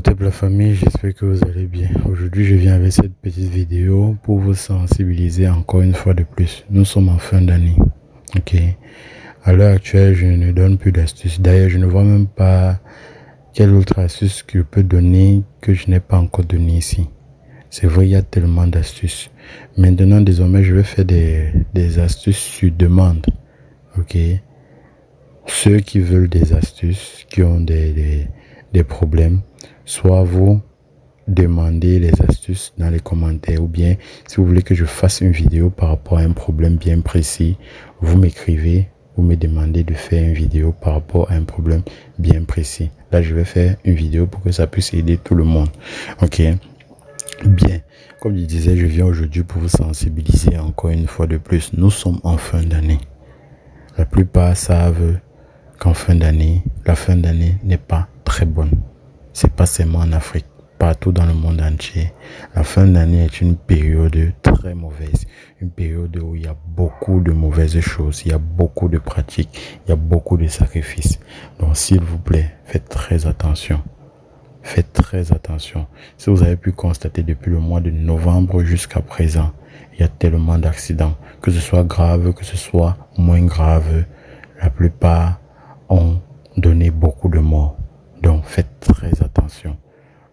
What's up la famille, j'espère que vous allez bien. Aujourd'hui, je viens avec cette petite vidéo pour vous sensibiliser encore une fois de plus. Nous sommes en fin d'année. Ok. À l'heure actuelle, je ne donne plus d'astuces. D'ailleurs, je ne vois même pas quelle autre astuce que je peux donner que je n'ai pas encore donné ici. C'est vrai, il y a tellement d'astuces. Maintenant, désormais, je vais faire des astuces sur demande. Ok. Ceux qui veulent des astuces, qui ont des problèmes, soit vous demandez les astuces dans les commentaires, ou bien si vous voulez que je fasse une vidéo par rapport à un problème bien précis, vous m'écrivez, vous me demandez de faire une vidéo par rapport à un problème bien précis. Là, je vais faire une vidéo pour que ça puisse aider tout le monde. Ok, bien. Comme je disais, je viens aujourd'hui pour vous sensibiliser encore une fois de plus. Nous sommes en fin d'année. La plupart savent qu'en fin d'année, la fin d'année n'est pas très bonne. C'est pas seulement en Afrique, partout dans le monde entier. La fin d'année est une période très mauvaise. Une période où il y a beaucoup de mauvaises choses, il y a beaucoup de pratiques, il y a beaucoup de sacrifices. Donc s'il vous plaît, faites très attention. Faites très attention. Si vous avez pu constater depuis le mois de novembre jusqu'à présent, il y a tellement d'accidents, que ce soit grave, que ce soit moins grave. La plupart ont donné beaucoup de morts. Donc faites très attention.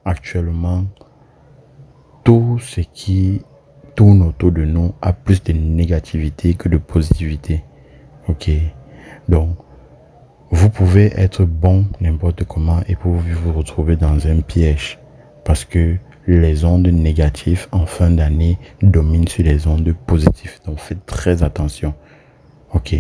Actuellement, tout ce qui tourne autour de nous a plus de négativité que de positivité. Ok. Donc, vous pouvez être bon n'importe comment et pour vous retrouver dans un piège. Parce que les ondes négatives en fin d'année dominent sur les ondes positives. Donc faites très attention. Ok.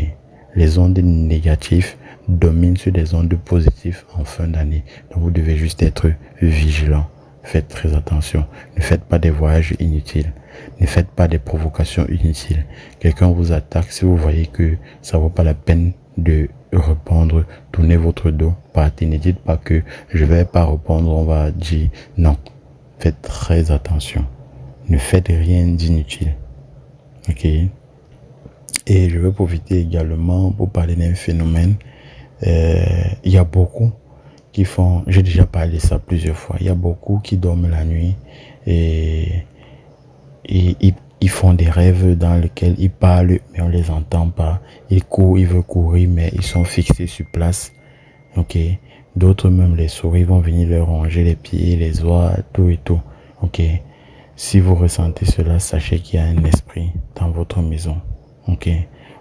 Les ondes négatives dominent sur les ondes positives en fin d'année. Donc vous devez juste être vigilant. Faites très attention. Ne faites pas des voyages inutiles. Ne faites pas des provocations inutiles. Quelqu'un vous attaque, si vous voyez que ça vaut pas la peine de répondre, tournez votre dos, partez. Ne dites pas que je vais pas répondre, on va dire non. Faites très attention. Ne faites rien d'inutile. Ok? Et je vais profiter également pour parler d'un phénomène. Il y a beaucoup qui font, j'ai déjà parlé de ça plusieurs fois, il y a beaucoup qui dorment la nuit et ils font des rêves dans lesquels ils parlent mais on les entend pas. Ils courent, ils veulent courir mais ils sont fixés sur place. Ok. D'autres même les souris vont venir leur ronger les pieds, les oies, tout et tout. Ok. Si vous ressentez cela, sachez qu'il y a un esprit dans votre maison. Ok.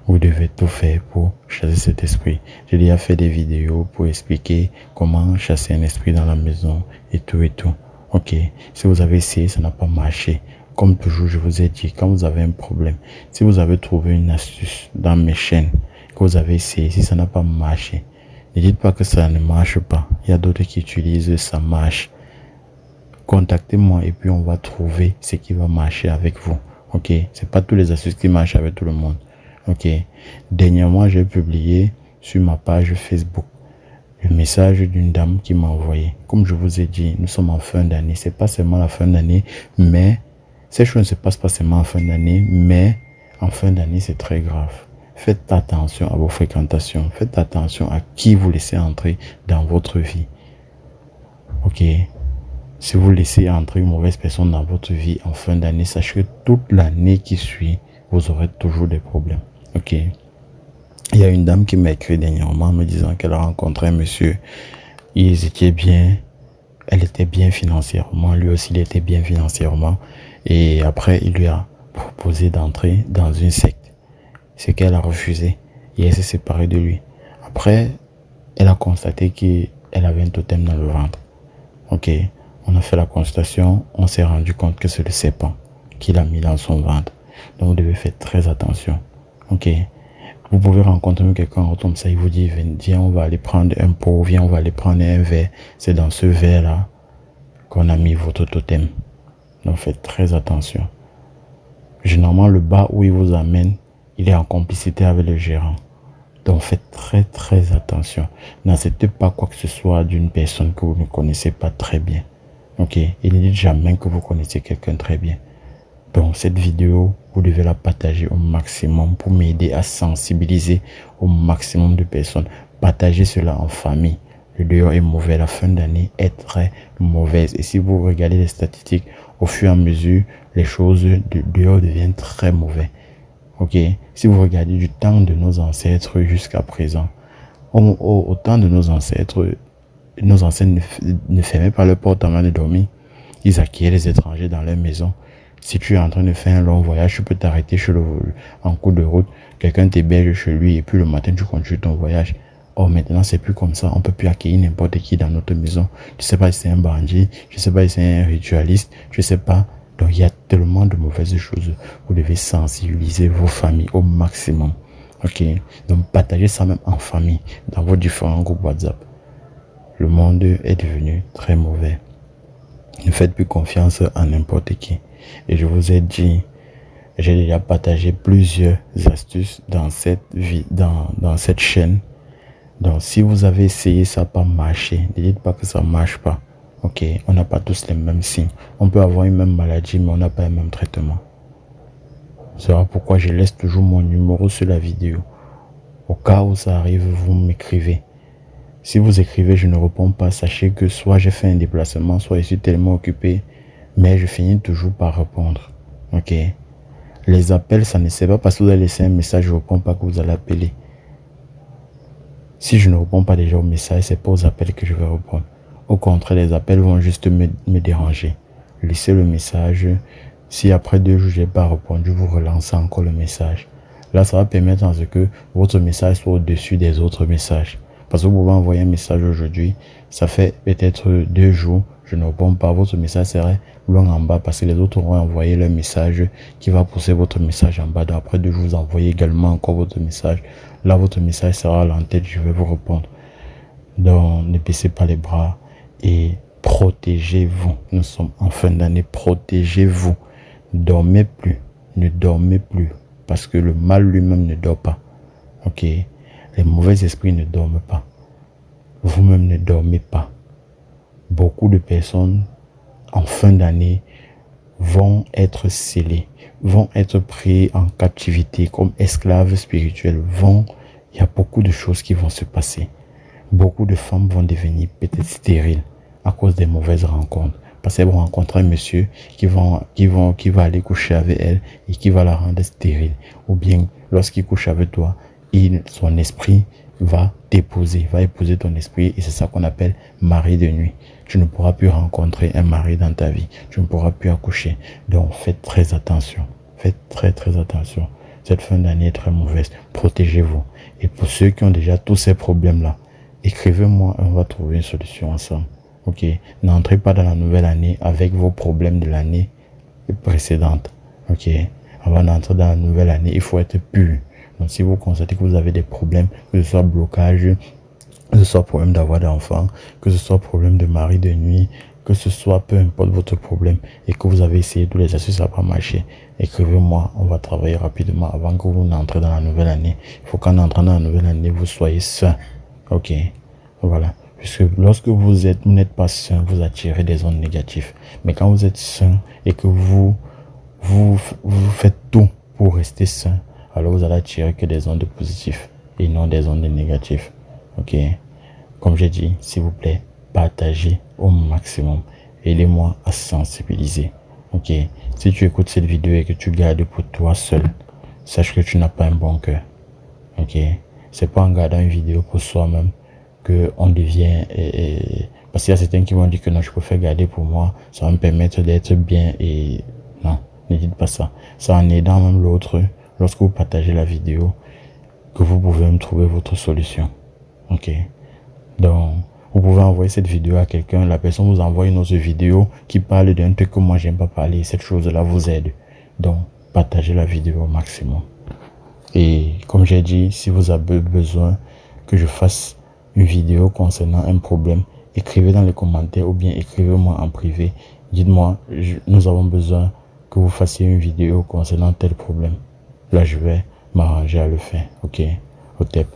Vous devez tout faire pour chasser cet esprit. J'ai déjà fait des vidéos pour expliquer comment chasser un esprit dans la maison et tout et tout. Ok. Si vous avez essayé, ça n'a pas marché. Comme toujours, je vous ai dit, quand vous avez un problème, si vous avez trouvé une astuce dans mes chaînes, que vous avez essayé, si ça n'a pas marché, ne dites pas que ça ne marche pas. Il y a d'autres qui utilisent, ça marche. Contactez-moi et puis on va trouver ce qui va marcher avec vous. Ok. C'est pas tous les astuces qui marchent avec tout le monde. Ok. Dernièrement, j'ai publié sur ma page Facebook le message d'une dame qui m'a envoyé. Comme je vous ai dit, nous sommes en fin d'année. C'est pas seulement la fin d'année, mais ces choses ne se passent pas seulement en fin d'année, mais en fin d'année, c'est très grave. Faites attention à vos fréquentations. Faites attention à qui vous laissez entrer dans votre vie. Ok. Si vous laissez entrer une mauvaise personne dans votre vie en fin d'année, sachez que toute l'année qui suit, vous aurez toujours des problèmes. Ok. Il y a une dame qui m'a écrit dernièrement me disant qu'elle a rencontré un monsieur. Ils étaient bien. Elle était bien financièrement. Lui aussi, il était bien financièrement. Et après, il lui a proposé d'entrer dans une secte. Ce qu'elle a refusé. Et elle s'est séparée de lui. Après, elle a constaté qu'elle avait un totem dans le ventre. Ok. On a fait la constatation. On s'est rendu compte que c'est le serpent qu'il a mis dans son ventre. Donc, vous devez faire très attention. Ok. Vous pouvez rencontrer quelqu'un comme ça, il vous dit, viens, on va aller prendre un pot, viens, on va aller prendre un verre. C'est dans ce verre-là qu'on a mis votre totem. Donc faites très attention. Généralement, le bar où il vous amène, il est en complicité avec le gérant. Donc faites très très attention. N'acceptez pas quoi que ce soit d'une personne que vous ne connaissez pas très bien. Ok, et ne dites jamais que vous connaissez quelqu'un très bien. Donc cette vidéo, vous devez la partager au maximum pour m'aider à sensibiliser au maximum de personnes. Partagez cela en famille. le dehors est mauvais. La fin d'année est très mauvaise. Et si vous regardez les statistiques, au fur et à mesure, les choses de dehors deviennent très mauvais. Ok? Si vous regardez du temps de nos ancêtres jusqu'à présent, au temps de nos ancêtres ne fermaient pas leur porte avant de dormir. Ils accueillaient les étrangers dans leur maison. Si tu es en train de faire un long voyage, tu peux t'arrêter en cours de route. Quelqu'un t'héberge chez lui et puis le matin, tu continues ton voyage. Or, maintenant, c'est plus comme ça. On peut plus accueillir n'importe qui dans notre maison. Je sais pas si c'est un bandit, je sais pas si c'est un ritualiste, je sais pas. Donc, il y a tellement de mauvaises choses. Vous devez sensibiliser vos familles au maximum. Ok? Donc, partagez ça même en famille, dans vos différents groupes WhatsApp. Le monde est devenu très mauvais. Ne faites plus confiance à n'importe qui. Et je vous ai dit, j'ai déjà partagé plusieurs astuces dans cette chaîne. Donc, si vous avez essayé, ça n'a pas marché, ne dites pas que ça ne marche pas. Ok, on n'a pas tous les mêmes signes. On peut avoir une même maladie, mais on n'a pas le même traitement. C'est pourquoi je laisse toujours mon numéro sur la vidéo. Au cas où ça arrive, vous m'écrivez. Si vous écrivez, je ne réponds pas. Sachez que soit j'ai fait un déplacement, soit je suis tellement occupé, mais je finis toujours par répondre. Ok. Les appels, ça ne sert pas parce que vous avez laissé un message, je ne réponds pas que vous allez appeler. Si je ne réponds pas déjà aux messages, c'est pas aux appels que je vais répondre. Au contraire, les appels vont juste me déranger. Laissez le message. Si après 2 jours, je n'ai pas répondu, vous relancez encore le message. Là, ça va permettre à ce que votre message soit au-dessus des autres messages. Parce que vous pouvez envoyer un message aujourd'hui, ça fait peut-être 2 jours, je ne réponds pas, votre message serait loin en bas parce que les autres auront envoyé leur message qui va pousser votre message en bas. Donc après 2 jours, vous envoyez également encore votre message. Là, votre message sera en tête, je vais vous répondre. Donc, ne baissez pas les bras et protégez-vous. Nous sommes en fin d'année, protégez-vous. Ne dormez plus parce que le mal lui-même ne dort pas. Ok? Les mauvais esprits ne dorment pas. Vous-même ne dormez pas. Beaucoup de personnes en fin d'année vont être scellées, vont être pris en captivité comme esclaves spirituels. Il y a beaucoup de choses qui vont se passer. Beaucoup de femmes vont devenir peut-être stériles à cause des mauvaises rencontres. Parce qu'elles vont rencontrer un monsieur qui va aller coucher avec elle et qui va la rendre stérile. Ou bien, lorsqu'il couche avec toi, son esprit va épouser ton esprit et c'est ça qu'on appelle mari de nuit. Tu ne pourras plus rencontrer un mari dans ta vie. Tu ne pourras plus accoucher. Donc, faites très attention. Faites très attention. Cette fin d'année est très mauvaise. Protégez-vous. Et pour ceux qui ont déjà tous ces problèmes-là, écrivez-moi, on va trouver une solution ensemble. Ok, n'entrez pas dans la nouvelle année avec vos problèmes de l'année précédente. Ok, avant d'entrer dans la nouvelle année, il faut être pur. Donc, si vous constatez que vous avez des problèmes, que ce soit blocage, que ce soit problème d'avoir d'enfants, que ce soit problème de mari de nuit, que ce soit peu importe votre problème et que vous avez essayé tous les astuces, ça n'a pas marché, écrivez-moi, on va travailler rapidement avant que vous n'entrez dans la nouvelle année. Il faut qu'en entrant dans la nouvelle année, vous soyez sain. Ok, voilà. Puisque lorsque vous n'êtes pas sain, vous attirez des ondes négatives. Mais quand vous êtes sain et que vous faites tout pour rester sain, alors vous allez attirer que des ondes positives et non des ondes négatives. Ok. Comme j'ai dit, s'il vous plaît, partagez au maximum. Aidez-moi à sensibiliser. Ok. Si tu écoutes cette vidéo et que tu gardes pour toi seul, sache que tu n'as pas un bon cœur. Ok. C'est pas en gardant une vidéo pour soi-même on devient parce qu'il y a certains qui vont dire que non, je préfère garder pour moi, ça va me permettre d'être bien et non, ne dites pas ça. C'est en aidant même l'autre, lorsque vous partagez la vidéo, que vous pouvez me trouver votre solution. Ok, donc vous pouvez envoyer cette vidéo à quelqu'un, la personne vous envoie une autre vidéo qui parle d'un truc que moi j'aime pas parler, cette chose là vous aide. Donc partagez la vidéo au maximum. Et comme j'ai dit, si vous avez besoin que je fasse une vidéo concernant un problème, écrivez dans les commentaires ou bien écrivez-moi en privé. Dites-moi, nous avons besoin que vous fassiez une vidéo concernant tel problème. Là, je vais m'arranger à le faire. Ok, au top.